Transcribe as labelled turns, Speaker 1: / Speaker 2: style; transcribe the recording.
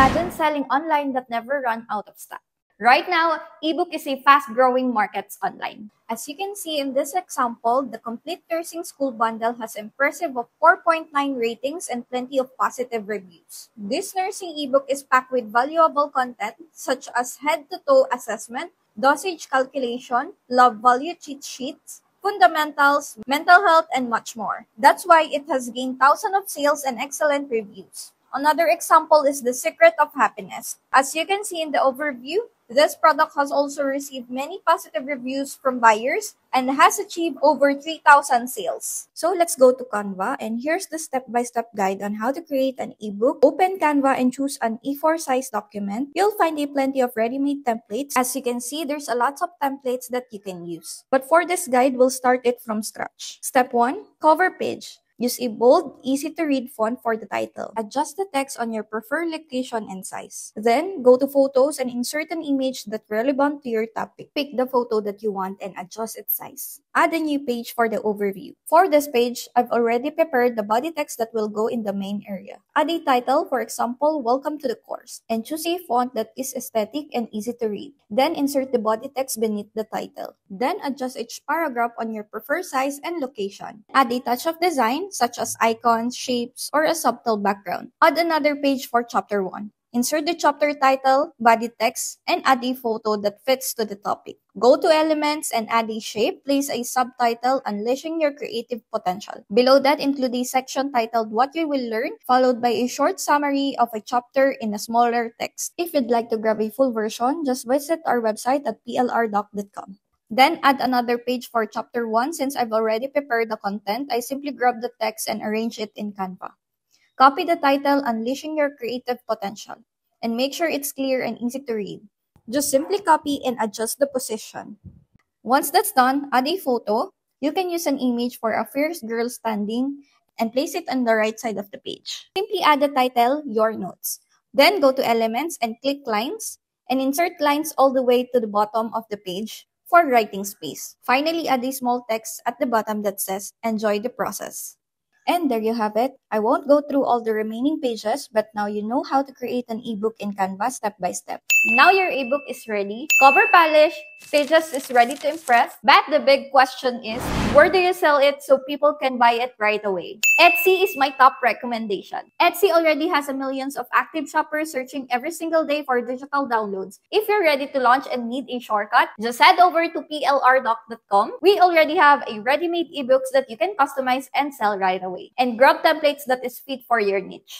Speaker 1: Imagine selling online that never run out of stock. Right now, ebook is a fast-growing market online. As you can see in this example, the Complete Nursing School Bundle has impressive of 4.9 ratings and plenty of positive reviews. This nursing ebook is packed with valuable content such as head-to-toe assessment, dosage calculation, lab value cheat sheets, fundamentals, mental health, and much more. That's why it has gained thousands of sales and excellent reviews. Another example is The Secret of Happiness. As you can see in the overview, this product has also received many positive reviews from buyers and has achieved over 3,000 sales. So let's go to Canva, and here's the step-by-step guide on how to create an ebook. Open Canva and choose an A4 size document. You'll find plenty of ready-made templates. As you can see, there's a lot of templates that you can use. But for this guide, we'll start it from scratch. Step 1, cover page. Use a bold, easy-to-read font for the title. Adjust the text on your preferred location and size. Then, go to Photos and insert an image that's relevant to your topic. Pick the photo that you want and adjust its size. Add a new page for the overview. For this page, I've already prepared the body text that will go in the main area. Add a title, for example, Welcome to the Course, and choose a font that is aesthetic and easy to read. Then, insert the body text beneath the title. Then, adjust each paragraph on your preferred size and location. Add a touch of design, such as icons, shapes, or a subtle background. Add another page for chapter 1. Insert the chapter title, body text, and add a photo that fits to the topic. Go to Elements and add a shape. Place a subtitle, Unleashing Your Creative Potential. Below that, include a section titled What You Will Learn, followed by a short summary of a chapter in a smaller text. If you'd like to grab a full version, just visit our website at plrdoc.com. Then, add another page for chapter 1. Since I've already prepared the content, I simply grab the text and arrange it in Canva. Copy the title, Unleashing Your Creative Potential, and make sure it's clear and easy to read. Just simply copy and adjust the position. Once that's done, add a photo. You can use an image for a fierce girl standing and place it on the right side of the page. Simply add the title, Your Notes. Then go to Elements and click Lines, and insert lines all the way to the bottom of the page for writing space. Finally, add a small text at the bottom that says, Enjoy the process. And there you have it. I won't go through all the remaining pages, but now you know how to create an ebook in Canva step by step. Now your ebook is ready. Cover polished, pages is ready to impress. But the big question is, where do you sell it so people can buy it right away? Etsy is my top recommendation. Etsy already has millions of active shoppers searching every single day for digital downloads. If you're ready to launch and need a shortcut, just head over to plrdoc.com. We already have a ready-made ebooks that you can customize and sell right away. And grab templates that is fit for your niche.